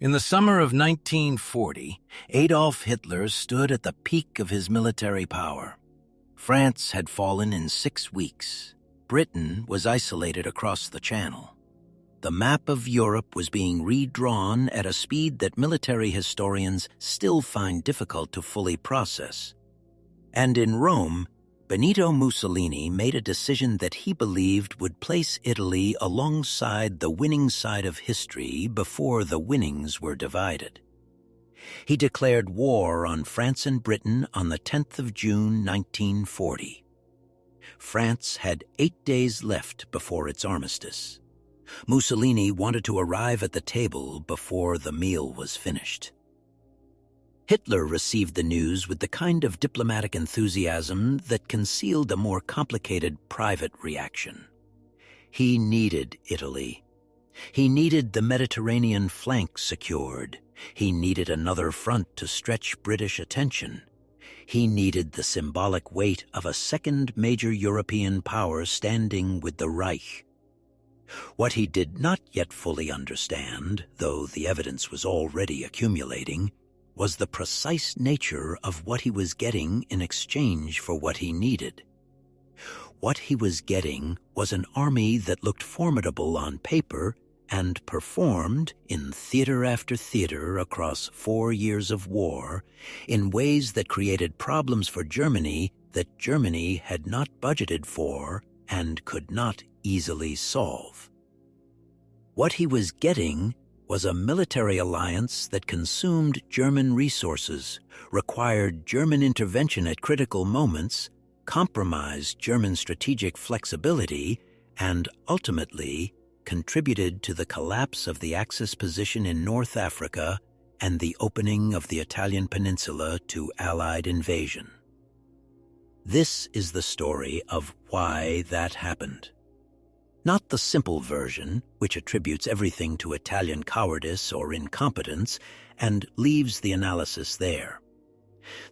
In the summer of 1940, Adolf Hitler stood at the peak of his military power. France had fallen in 6 weeks. Britain was isolated across the Channel. The map of Europe was being redrawn at a speed that military historians still find difficult to fully process. And in Rome, Benito Mussolini made a decision that he believed would place Italy alongside the winning side of history before the winnings were divided. He declared war on France and Britain on the 10th of June, 1940. France had 8 days left before its armistice. Mussolini wanted to arrive at the table before the meal was finished. Hitler received the news with the kind of diplomatic enthusiasm that concealed a more complicated private reaction. He needed Italy. He needed the Mediterranean flank secured. He needed another front to stretch British attention. He needed the symbolic weight of a second major European power standing with the Reich. What he did not yet fully understand, though the evidence was already accumulating, was the precise nature of what he was getting in exchange for what he needed. What he was getting was an army that looked formidable on paper and performed in theater after theater across 4 years of war in ways that created problems for Germany that Germany had not budgeted for and could not easily solve. What he was getting was a military alliance that consumed German resources, required German intervention at critical moments, compromised German strategic flexibility, and ultimately contributed to the collapse of the Axis position in North Africa and the opening of the Italian peninsula to Allied invasion. This is the story of why that happened. Not the simple version, which attributes everything to Italian cowardice or incompetence and leaves the analysis there.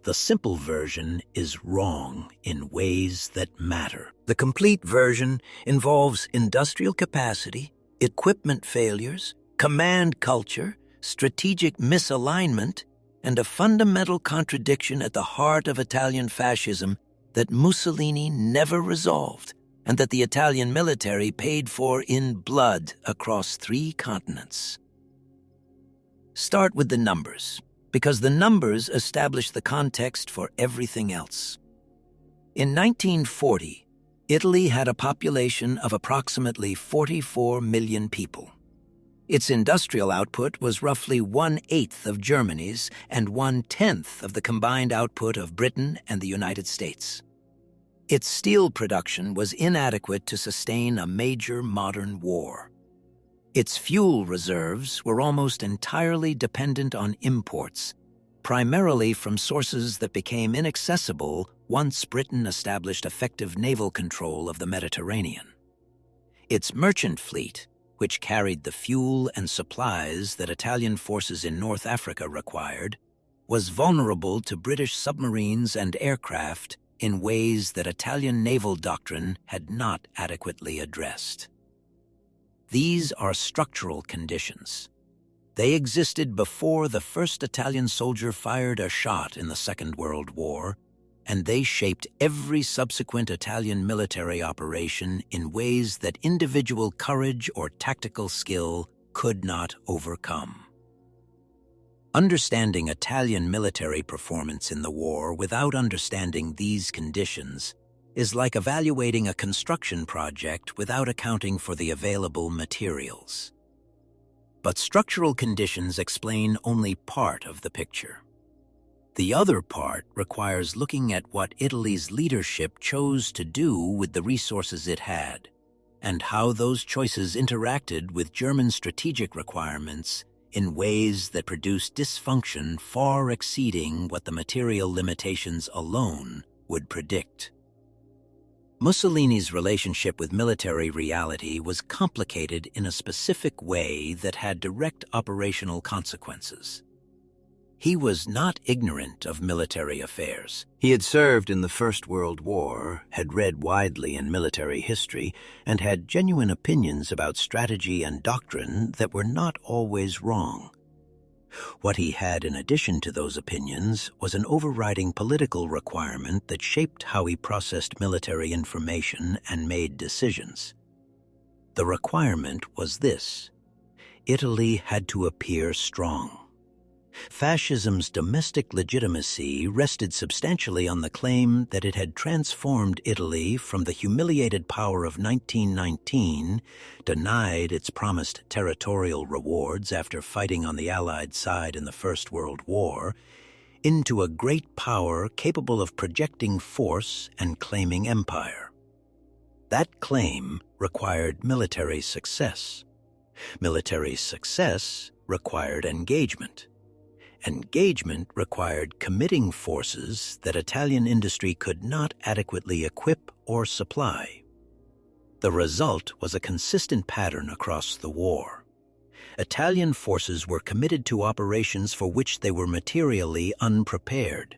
The simple version is wrong in ways that matter. The complete version involves industrial capacity, equipment failures, command culture, strategic misalignment, and a fundamental contradiction at the heart of Italian fascism that Mussolini never resolved, and that the Italian military paid for in blood across 3 continents. Start with the numbers, because the numbers establish the context for everything else. In 1940, Italy had a population of approximately 44 million people. Its industrial output was roughly 1/8 of Germany's and 1/10 of the combined output of Britain and the United States. Its steel production was inadequate to sustain a major modern war. Its fuel reserves were almost entirely dependent on imports, primarily from sources that became inaccessible once Britain established effective naval control of the Mediterranean. Its merchant fleet, which carried the fuel and supplies that Italian forces in North Africa required, was vulnerable to British submarines and aircraft in ways that Italian naval doctrine had not adequately addressed. These are structural conditions. They existed before the first Italian soldier fired a shot in the Second World War, and they shaped every subsequent Italian military operation in ways that individual courage or tactical skill could not overcome. Understanding Italian military performance in the war without understanding these conditions is like evaluating a construction project without accounting for the available materials. But structural conditions explain only part of the picture. The other part requires looking at what Italy's leadership chose to do with the resources it had, and how those choices interacted with German strategic requirements in ways that produced dysfunction far exceeding what the material limitations alone would predict. Mussolini's relationship with military reality was complicated in a specific way that had direct operational consequences. He was not ignorant of military affairs. He had served in the First World War, had read widely in military history, and had genuine opinions about strategy and doctrine that were not always wrong. What he had in addition to those opinions was an overriding political requirement that shaped how he processed military information and made decisions. The requirement was this: Italy had to appear strong. Fascism's domestic legitimacy rested substantially on the claim that it had transformed Italy from the humiliated power of 1919, denied its promised territorial rewards after fighting on the Allied side in the First World War, into a great power capable of projecting force and claiming empire. That claim required military success. Military success required engagement. Engagement required committing forces that Italian industry could not adequately equip or supply. The result was a consistent pattern across the war. Italian forces were committed to operations for which they were materially unprepared.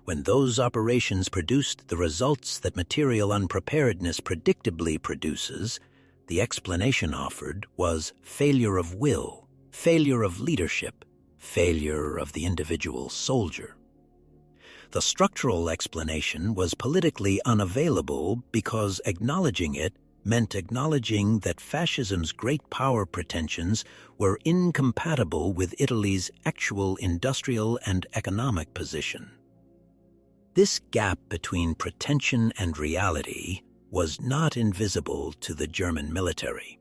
When those operations produced the results that material unpreparedness predictably produces, the explanation offered was failure of will, failure of leadership, failure of the individual soldier. The structural explanation was politically unavailable because acknowledging it meant acknowledging that fascism's great power pretensions were incompatible with Italy's actual industrial and economic position. This gap between pretension and reality was not invisible to the German military.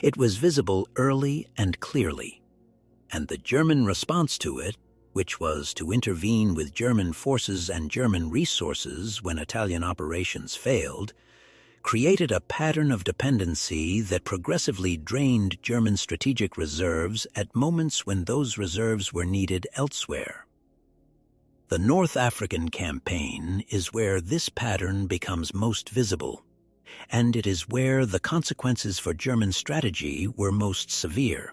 It was visible early and clearly, and the German response to it, which was to intervene with German forces and German resources when Italian operations failed, created a pattern of dependency that progressively drained German strategic reserves at moments when those reserves were needed elsewhere. The North African campaign is where this pattern becomes most visible, and it is where the consequences for German strategy were most severe.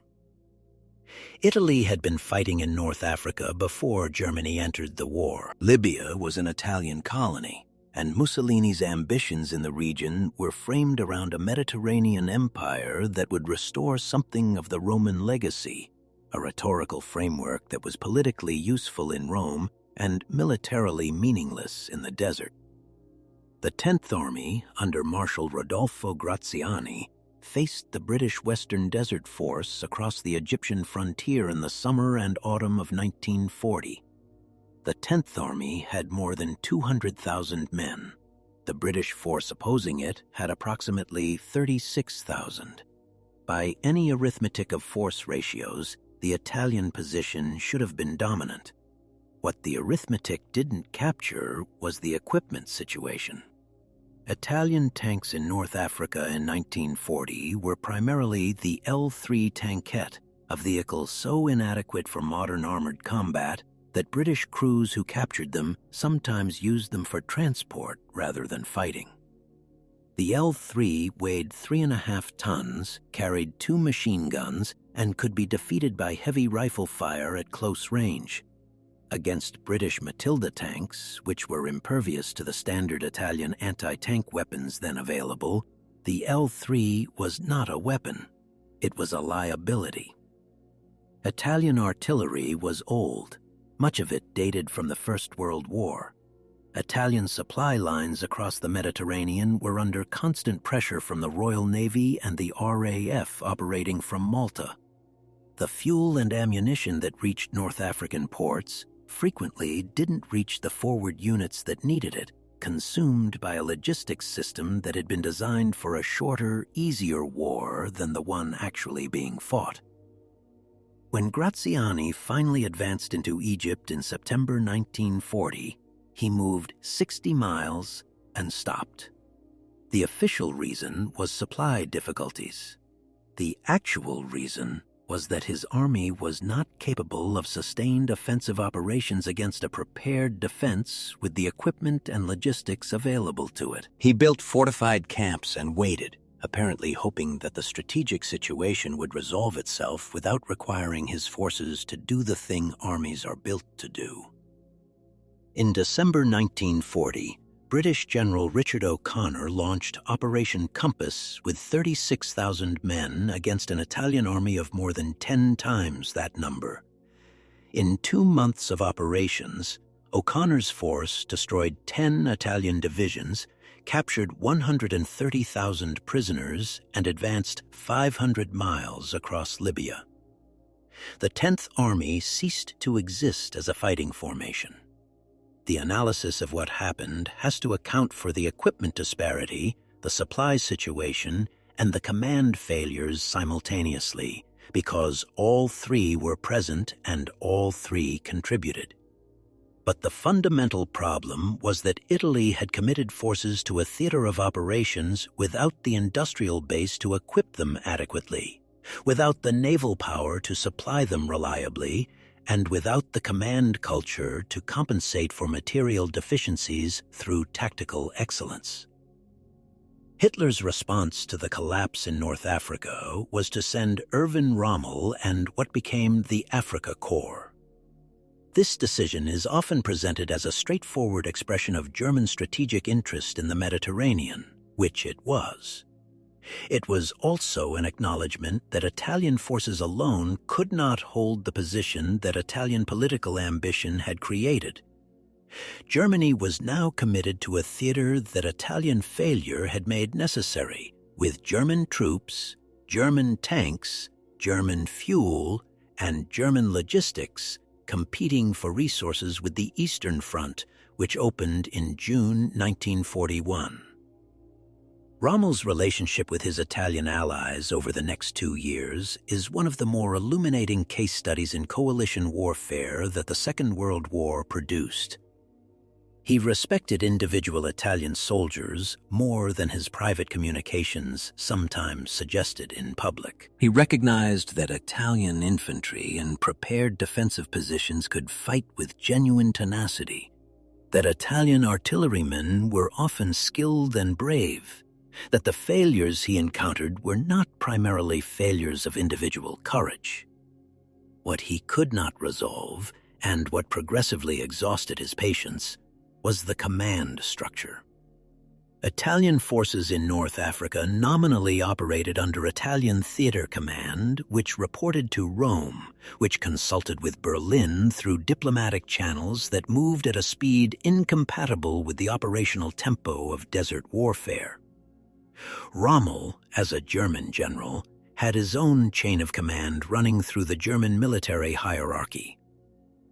Italy had been fighting in North Africa before Germany entered the war. Libya was an Italian colony, and Mussolini's ambitions in the region were framed around a Mediterranean empire that would restore something of the Roman legacy, a rhetorical framework that was politically useful in Rome and militarily meaningless in the desert. The 10th Army, under Marshal Rodolfo Graziani, faced the British Western Desert Force across the Egyptian frontier in the summer and autumn of 1940. The 10th Army had more than 200,000 men. The British force opposing it had approximately 36,000. By any arithmetic of force ratios, the Italian position should have been dominant. What the arithmetic didn't capture was the equipment situation. Italian tanks in North Africa in 1940 were primarily the L3 tankette, a vehicle so inadequate for modern armored combat that British crews who captured them sometimes used them for transport rather than fighting. The L3 weighed 3.5 tons, carried 2 machine guns, and could be defeated by heavy rifle fire at close range. Against British Matilda tanks, which were impervious to the standard Italian anti-tank weapons then available, the L3 was not a weapon. It was a liability. Italian artillery was old, much of it dated from the First World War. Italian supply lines across the Mediterranean were under constant pressure from the Royal Navy and the RAF operating from Malta. The fuel and ammunition that reached North African ports frequently didn't reach the forward units that needed it, consumed by a logistics system that had been designed for a shorter, easier war than the one actually being fought. When Graziani finally advanced into Egypt in September 1940, he moved 60 miles and stopped. The official reason was supply difficulties. The actual reason was that his army was not capable of sustained offensive operations against a prepared defense with the equipment and logistics available to it. He built fortified camps and waited, apparently hoping that the strategic situation would resolve itself without requiring his forces to do the thing armies are built to do. In December 1940, British General Richard O'Connor launched Operation Compass with 36,000 men against an Italian army of more than 10 times that number. In 2 months of operations, O'Connor's force destroyed 10 Italian divisions, captured 130,000 prisoners, and advanced 500 miles across Libya. The 10th Army ceased to exist as a fighting formation. The analysis of what happened has to account for the equipment disparity, the supply situation, and the command failures simultaneously, because all three were present and all three contributed. But the fundamental problem was that Italy had committed forces to a theater of operations without the industrial base to equip them adequately, without the naval power to supply them reliably, and without the command culture to compensate for material deficiencies through tactical excellence. Hitler's response to the collapse in North Africa was to send Erwin Rommel and what became the Africa Corps. This decision is often presented as a straightforward expression of German strategic interest in the Mediterranean, which it was. It was also an acknowledgement that Italian forces alone could not hold the position that Italian political ambition had created. Germany was now committed to a theater that Italian failure had made necessary, with German troops, German tanks, German fuel, and German logistics competing for resources with the Eastern Front, which opened in June 1941. Rommel's relationship with his Italian allies over the next 2 years is one of the more illuminating case studies in coalition warfare that the Second World War produced. He respected individual Italian soldiers more than his private communications sometimes suggested in public. He recognized that Italian infantry in prepared defensive positions could fight with genuine tenacity, that Italian artillerymen were often skilled and brave, that the failures he encountered were not primarily failures of individual courage. What he could not resolve, and what progressively exhausted his patience, was the command structure. Italian forces in North Africa nominally operated under Italian Theater Command, which reported to Rome, which consulted with Berlin through diplomatic channels that moved at a speed incompatible with the operational tempo of desert warfare. Rommel, as a German general, had his own chain of command running through the German military hierarchy.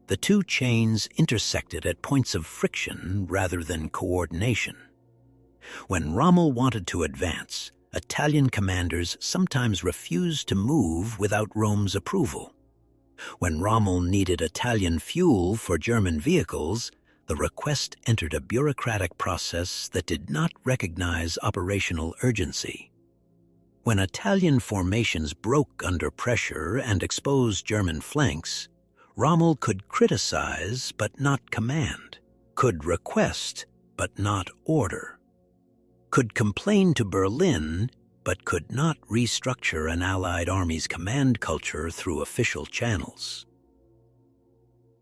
The two chains intersected at points of friction rather than coordination. When Rommel wanted to advance, Italian commanders sometimes refused to move without Rome's approval. When Rommel needed Italian fuel for German vehicles, the request entered a bureaucratic process that did not recognize operational urgency. When Italian formations broke under pressure and exposed German flanks, Rommel could criticize but not command, could request but not order, could complain to Berlin but could not restructure an Allied army's command culture through official channels.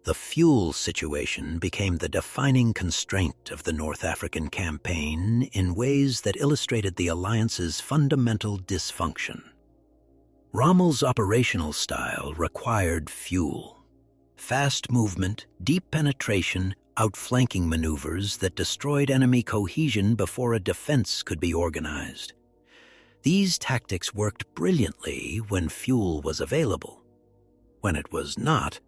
The fuel situation became the defining constraint of the North African campaign in ways that illustrated the alliance's fundamental dysfunction. Rommel's operational style required fuel. Fast movement, deep penetration, outflanking maneuvers that destroyed enemy cohesion before a defense could be organized. These tactics worked brilliantly when fuel was available. When it was not,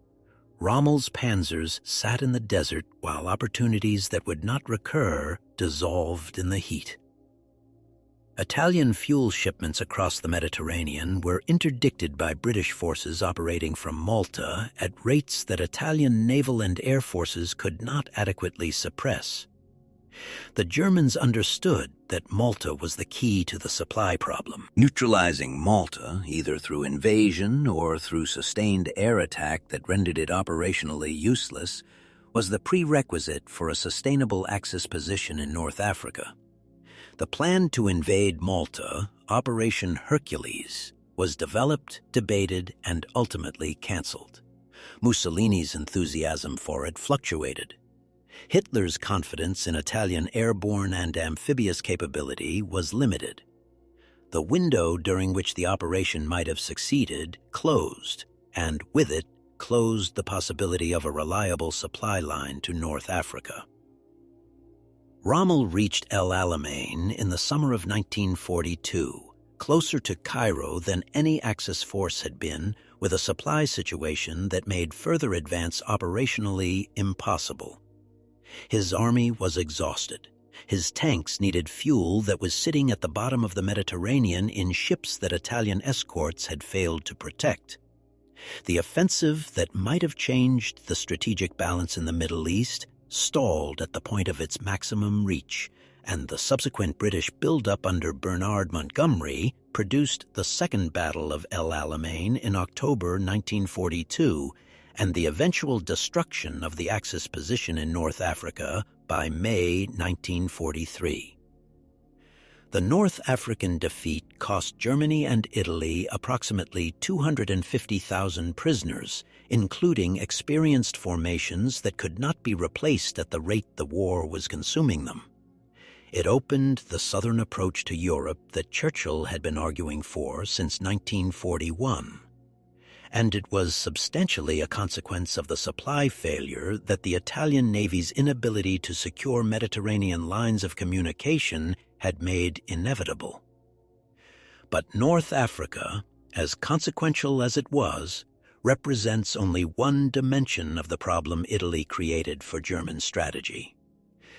Rommel's panzers sat in the desert while opportunities that would not recur dissolved in the heat. Italian fuel shipments across the Mediterranean were interdicted by British forces operating from Malta at rates that Italian naval and air forces could not adequately suppress. The Germans understood that Malta was the key to the supply problem. Neutralizing Malta, either through invasion or through sustained air attack that rendered it operationally useless, was the prerequisite for a sustainable Axis position in North Africa. The plan to invade Malta, Operation Hercules, was developed, debated, and ultimately canceled. Mussolini's enthusiasm for it fluctuated. Hitler's confidence in Italian airborne and amphibious capability was limited. The window during which the operation might have succeeded closed, and with it, closed the possibility of a reliable supply line to North Africa. Rommel reached El Alamein in the summer of 1942, closer to Cairo than any Axis force had been, with a supply situation that made further advance operationally impossible. His army was exhausted. His tanks needed fuel that was sitting at the bottom of the Mediterranean in ships that Italian escorts had failed to protect. The offensive that might have changed the strategic balance in the Middle East stalled at the point of its maximum reach, and the subsequent British buildup under Bernard Montgomery produced the Second Battle of El Alamein in October 1942 and the eventual destruction of the Axis position in North Africa by May 1943. The North African defeat cost Germany and Italy approximately 250,000 prisoners, including experienced formations that could not be replaced at the rate the war was consuming them. It opened the southern approach to Europe that Churchill had been arguing for since 1941. And it was substantially a consequence of the supply failure that the Italian Navy's inability to secure Mediterranean lines of communication had made inevitable. But North Africa, as consequential as it was, represents only one dimension of the problem Italy created for German strategy.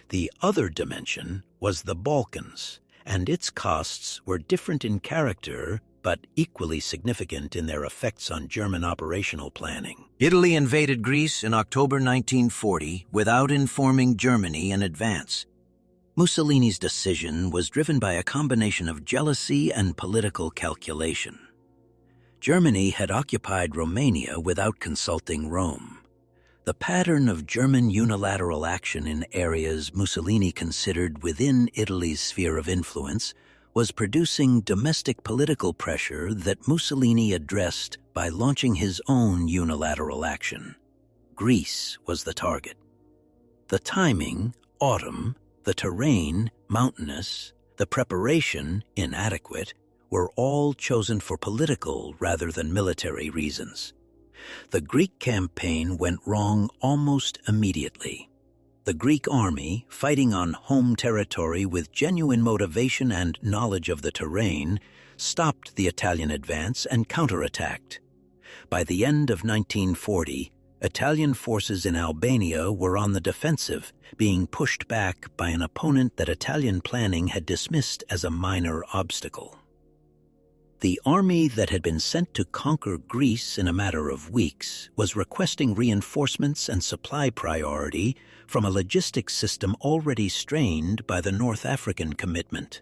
The other dimension was the Balkans, and its costs were different in character but equally significant in their effects on German operational planning. Italy invaded Greece in October 1940 without informing Germany in advance. Mussolini's decision was driven by a combination of jealousy and political calculation. Germany had occupied Romania without consulting Rome. The pattern of German unilateral action in areas Mussolini considered within Italy's sphere of influence was producing domestic political pressure that Mussolini addressed by launching his own unilateral action. Greece was the target. The timing, autumn, the terrain, mountainous, the preparation, inadequate, were all chosen for political rather than military reasons. The Greek campaign went wrong almost immediately. The Greek army, fighting on home territory with genuine motivation and knowledge of the terrain, stopped the Italian advance and counterattacked. By the end of 1940, Italian forces in Albania were on the defensive, being pushed back by an opponent that Italian planning had dismissed as a minor obstacle. The army that had been sent to conquer Greece in a matter of weeks was requesting reinforcements and supply priority from a logistics system already strained by the North African commitment.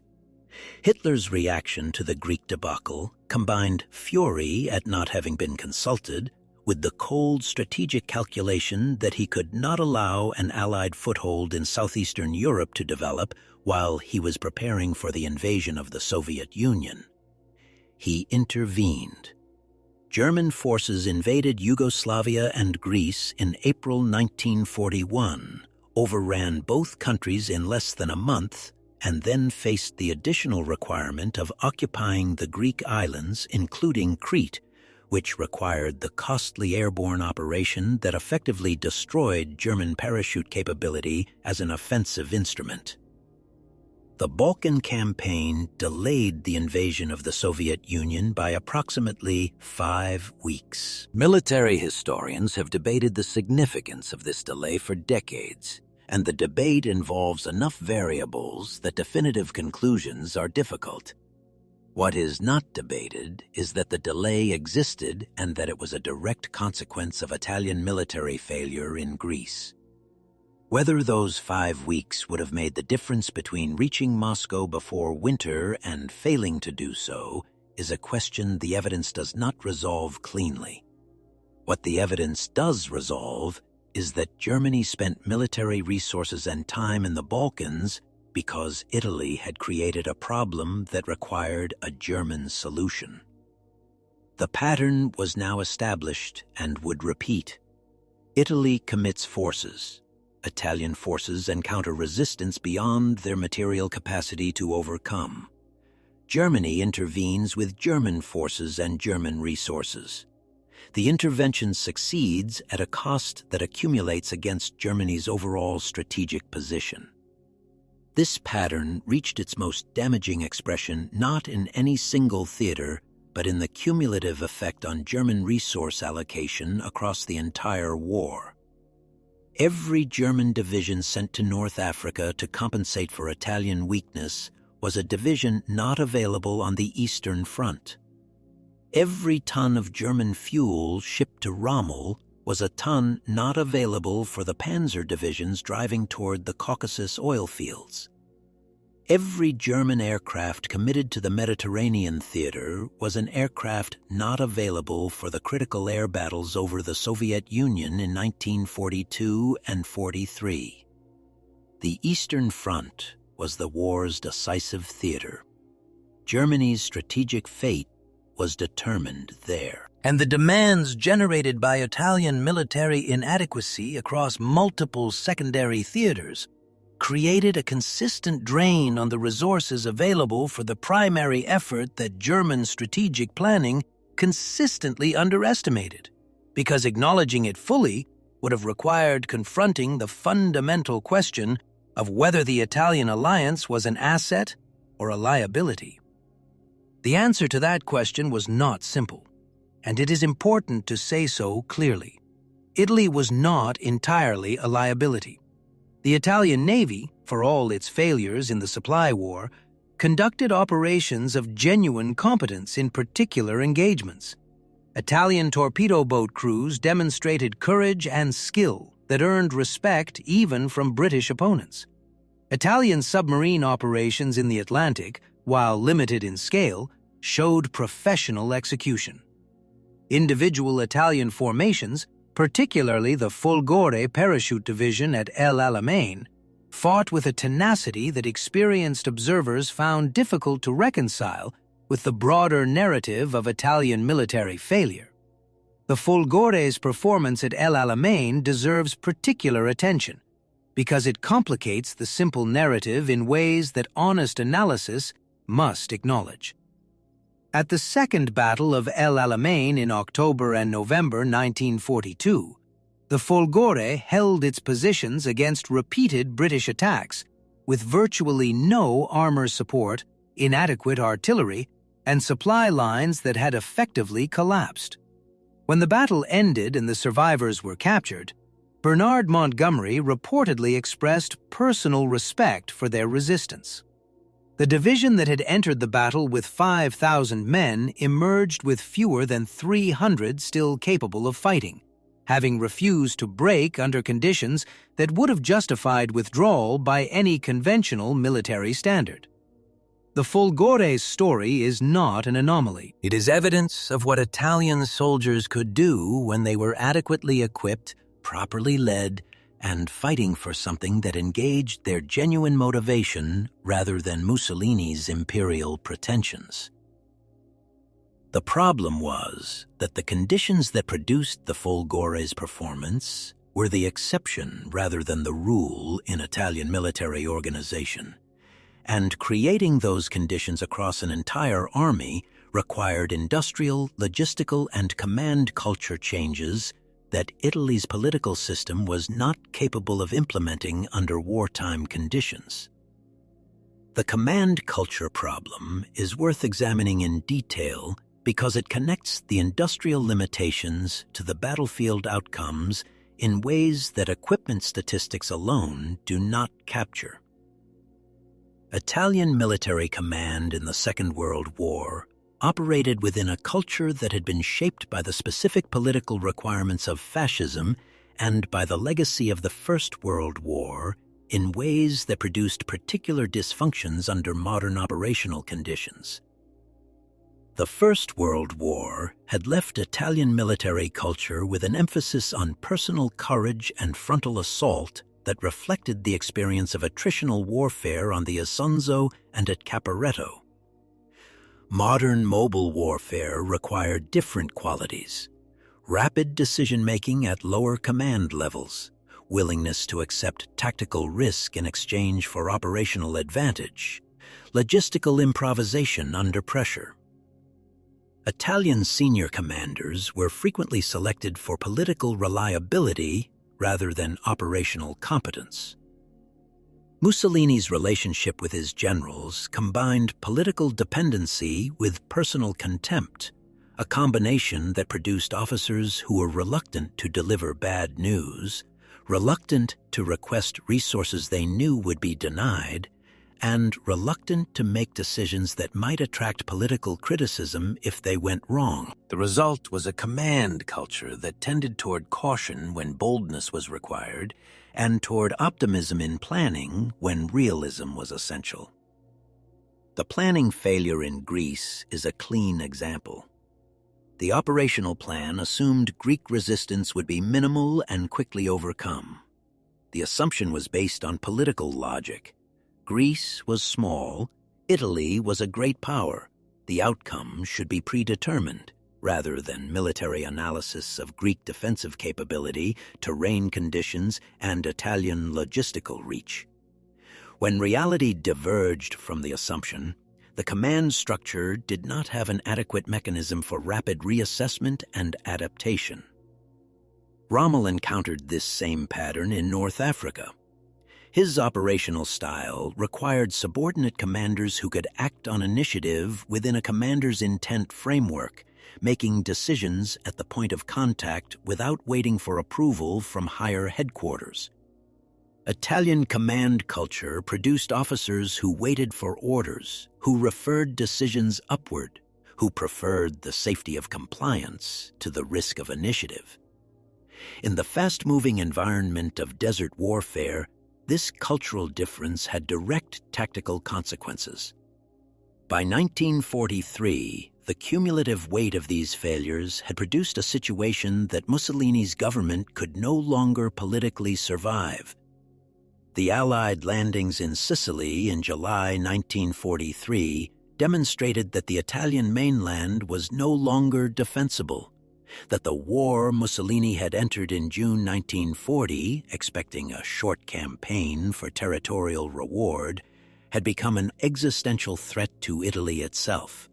Hitler's reaction to the Greek debacle combined fury at not having been consulted with the cold strategic calculation that he could not allow an Allied foothold in southeastern Europe to develop while he was preparing for the invasion of the Soviet Union. He intervened. German forces invaded Yugoslavia and Greece in April 1941, overran both countries in less than a month, and then faced the additional requirement of occupying the Greek islands, including Crete, which required the costly airborne operation that effectively destroyed German parachute capability as an offensive instrument. The Balkan campaign delayed the invasion of the Soviet Union by approximately 5 weeks. Military historians have debated the significance of this delay for decades, and the debate involves enough variables that definitive conclusions are difficult. What is not debated is that the delay existed and that it was a direct consequence of Italian military failure in Greece. Whether those 5 weeks would have made the difference between reaching Moscow before winter and failing to do so is a question the evidence does not resolve cleanly. What the evidence does resolve is that Germany spent military resources and time in the Balkans because Italy had created a problem that required a German solution. The pattern was now established and would repeat. Italy commits forces. Italian forces encounter resistance beyond their material capacity to overcome. Germany intervenes with German forces and German resources. the intervention succeeds at a cost that accumulates against Germany's overall strategic position. This pattern reached its most damaging expression not in any single theater, but in the cumulative effect on German resource allocation across the entire war. Every German division sent to North Africa to compensate for Italian weakness was a division not available on the Eastern Front. Every ton of German fuel shipped to Rommel was a ton not available for the panzer divisions driving toward the Caucasus oil fields. Every German aircraft committed to the Mediterranean theater was an aircraft not available for the critical air battles over the Soviet Union in 1942 and 43. The Eastern Front was the war's decisive theater. Germany's strategic fate was determined there. And the demands generated by Italian military inadequacy across multiple secondary theaters created a consistent drain on the resources available for the primary effort that German strategic planning consistently underestimated, because acknowledging it fully would have required confronting the fundamental question of whether the Italian alliance was an asset or a liability. The answer to that question was not simple, and it is important to say so clearly. Italy was not entirely a liability. The Italian Navy, for all its failures in the supply war, conducted operations of genuine competence in particular engagements. Italian torpedo boat crews demonstrated courage and skill that earned respect even from British opponents. Italian submarine operations in the Atlantic, while limited in scale, showed professional execution. Individual Italian formations, particularly the Folgore Parachute Division at El Alamein, fought with a tenacity that experienced observers found difficult to reconcile with the broader narrative of Italian military failure. The Folgore's performance at El Alamein deserves particular attention because it complicates the simple narrative in ways that honest analysis must acknowledge. At the Second Battle of El Alamein in October and November 1942, the Folgore held its positions against repeated British attacks, with virtually no armor support, inadequate artillery, and supply lines that had effectively collapsed. When the battle ended and the survivors were captured, Bernard Montgomery reportedly expressed personal respect for their resistance. The division that had entered the battle with 5,000 men emerged with fewer than 300 still capable of fighting, having refused to break under conditions that would have justified withdrawal by any conventional military standard. The Folgore's story is not an anomaly. It is evidence of what Italian soldiers could do when they were adequately equipped, properly led, and fighting for something that engaged their genuine motivation rather than Mussolini's imperial pretensions. The problem was that the conditions that produced the Folgore's performance were the exception rather than the rule in Italian military organization, and creating those conditions across an entire army required industrial, logistical, and command culture changes that Italy's political system was not capable of implementing under wartime conditions. The command culture problem is worth examining in detail because it connects the industrial limitations to the battlefield outcomes in ways that equipment statistics alone do not capture. Italian military command in the Second World War operated within a culture that had been shaped by the specific political requirements of fascism and by the legacy of the First World War in ways that produced particular dysfunctions under modern operational conditions. The First World War had left Italian military culture with an emphasis on personal courage and frontal assault that reflected the experience of attritional warfare on the Isonzo and at Caporetto. Modern mobile warfare required different qualities: rapid decision-making at lower command levels, willingness to accept tactical risk in exchange for operational advantage, logistical improvisation under pressure. Italian senior commanders were frequently selected for political reliability rather than operational competence. Mussolini's relationship with his generals combined political dependency with personal contempt, a combination that produced officers who were reluctant to deliver bad news, reluctant to request resources they knew would be denied, and reluctant to make decisions that might attract political criticism if they went wrong. The result was a command culture that tended toward caution when boldness was required, and toward optimism in planning when realism was essential. The planning failure in Greece is a clean example. The operational plan assumed Greek resistance would be minimal and quickly overcome. The assumption was based on political logic. Greece was small, Italy was a great power. The outcome should be predetermined, rather than military analysis of Greek defensive capability, terrain conditions, and Italian logistical reach. When reality diverged from the assumption, the command structure did not have an adequate mechanism for rapid reassessment and adaptation. Rommel encountered this same pattern in North Africa. His operational style required subordinate commanders who could act on initiative within a commander's intent framework, making decisions at the point of contact without waiting for approval from higher headquarters. Italian command culture produced officers who waited for orders, who referred decisions upward, who preferred the safety of compliance to the risk of initiative. In the fast-moving environment of desert warfare, this cultural difference had direct tactical consequences. By 1943, the cumulative weight of these failures had produced a situation that Mussolini's government could no longer politically survive. The Allied landings in Sicily in July 1943 demonstrated that the Italian mainland was no longer defensible, that the war Mussolini had entered in June 1940, expecting a short campaign for territorial reward, had become an existential threat to Italy itself.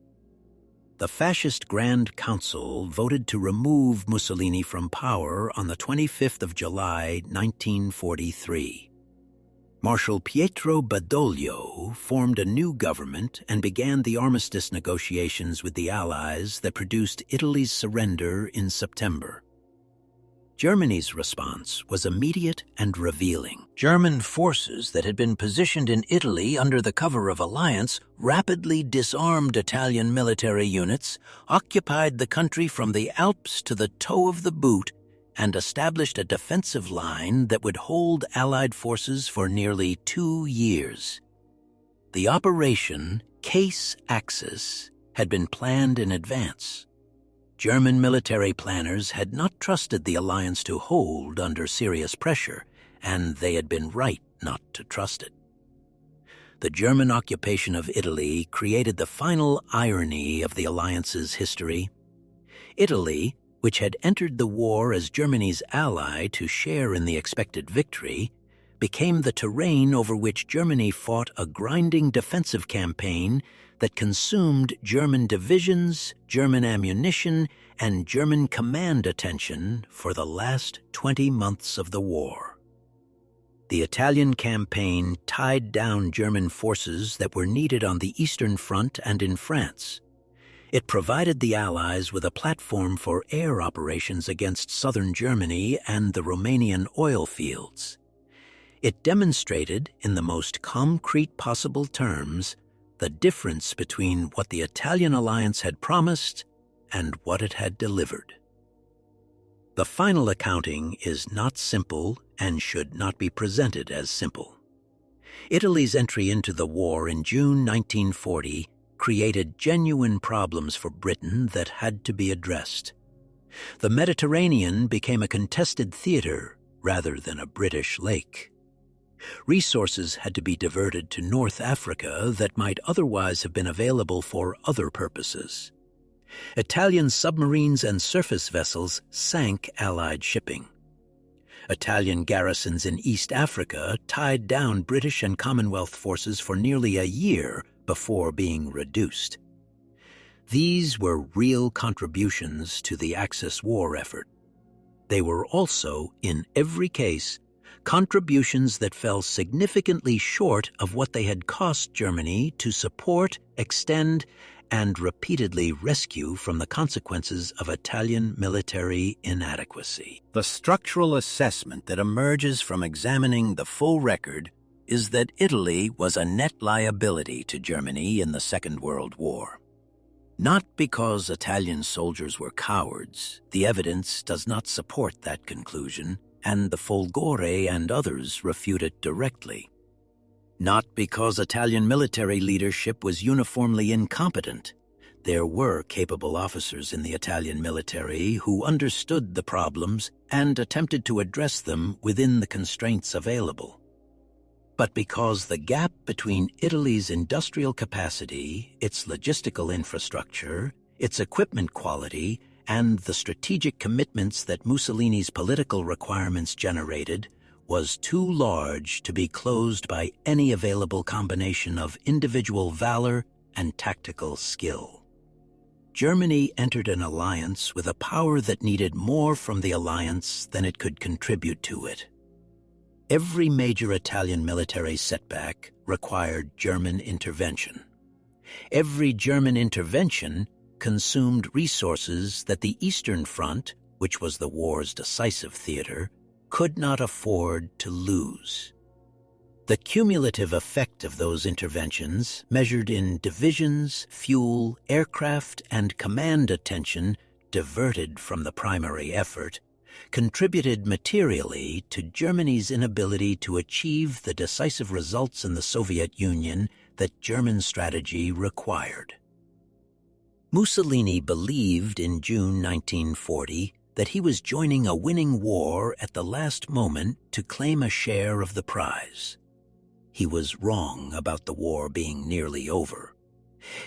The Fascist Grand Council voted to remove Mussolini from power on the 25th of July 1943. Marshal Pietro Badoglio formed a new government and began the armistice negotiations with the Allies that produced Italy's surrender in September. Germany's response was immediate and revealing. German forces that had been positioned in Italy under the cover of alliance rapidly disarmed Italian military units, occupied the country from the Alps to the toe of the boot, and established a defensive line that would hold Allied forces for nearly 2 years. The operation Case Axis had been planned in advance. German military planners had not trusted the alliance to hold under serious pressure, and they had been right not to trust it. The German occupation of Italy created the final irony of the alliance's history. Italy, which had entered the war as Germany's ally to share in the expected victory, became the terrain over which Germany fought a grinding defensive campaign that consumed German divisions, German ammunition, and German command attention for the last 20 months of the war. The Italian campaign tied down German forces that were needed on the Eastern Front and in France. It provided the Allies with a platform for air operations against southern Germany and the Romanian oil fields. It demonstrated, in the most concrete possible terms, the difference between what the Italian alliance had promised and what it had delivered. The final accounting is not simple and should not be presented as simple. Italy's entry into the war in June 1940 created genuine problems for Britain that had to be addressed. The Mediterranean became a contested theater rather than a British lake. Resources had to be diverted to North Africa that might otherwise have been available for other purposes. Italian submarines and surface vessels sank Allied shipping. Italian garrisons in East Africa tied down British and Commonwealth forces for nearly a year before being reduced. These were real contributions to the Axis war effort. They were also, in every case, contributions that fell significantly short of what they had cost Germany to support, extend, and repeatedly rescue from the consequences of Italian military inadequacy. The structural assessment that emerges from examining the full record is that Italy was a net liability to Germany in the Second World War. Not because Italian soldiers were cowards, the evidence does not support that conclusion, and the Folgore and others refute it directly. Not because Italian military leadership was uniformly incompetent. There were capable officers in the Italian military who understood the problems and attempted to address them within the constraints available. But because the gap between Italy's industrial capacity, its logistical infrastructure, its equipment quality, and the strategic commitments that Mussolini's political requirements generated was too large to be closed by any available combination of individual valor and tactical skill. Germany entered an alliance with a power that needed more from the alliance than it could contribute to it. Every major Italian military setback required German intervention. Every German intervention consumed resources that the Eastern Front, which was the war's decisive theater, could not afford to lose. The cumulative effect of those interventions, measured in divisions, fuel, aircraft, and command attention diverted from the primary effort, contributed materially to Germany's inability to achieve the decisive results in the Soviet Union that German strategy required. Mussolini believed in June 1940 that he was joining a winning war at the last moment to claim a share of the prize. He was wrong about the war being nearly over.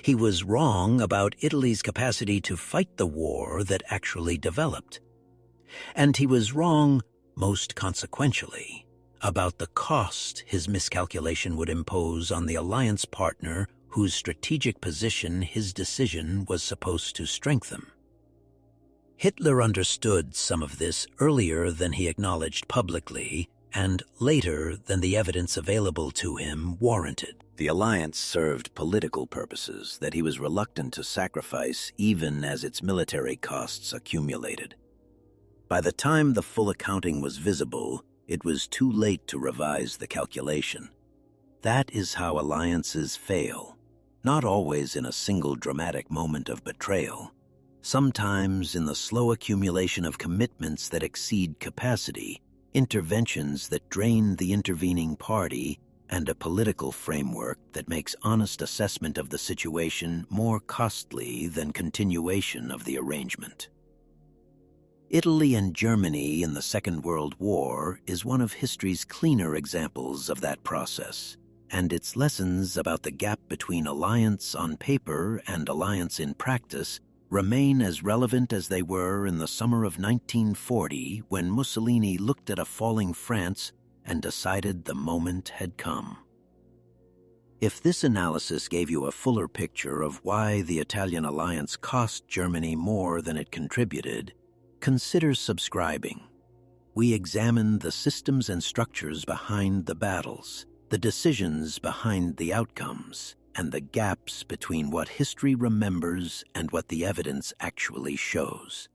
He was wrong about Italy's capacity to fight the war that actually developed. And he was wrong, most consequentially, about the cost his miscalculation would impose on the alliance partner whose strategic position his decision was supposed to strengthen. Hitler understood some of this earlier than he acknowledged publicly, and later than the evidence available to him warranted. The alliance served political purposes that he was reluctant to sacrifice even as its military costs accumulated. By the time the full accounting was visible, it was too late to revise the calculation. That is how alliances fail, not always in a single dramatic moment of betrayal, sometimes in the slow accumulation of commitments that exceed capacity, interventions that drain the intervening party, and a political framework that makes honest assessment of the situation more costly than continuation of the arrangement. Italy and Germany in the Second World War is one of history's cleaner examples of that process, and its lessons about the gap between alliance on paper and alliance in practice remain as relevant as they were in the summer of 1940 when Mussolini looked at a falling France and decided the moment had come. If this analysis gave you a fuller picture of why the Italian alliance cost Germany more than it contributed, consider subscribing. We examine the systems and structures behind the battles, the decisions behind the outcomes, and the gaps between what history remembers and what the evidence actually shows.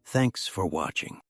Thanks for watching.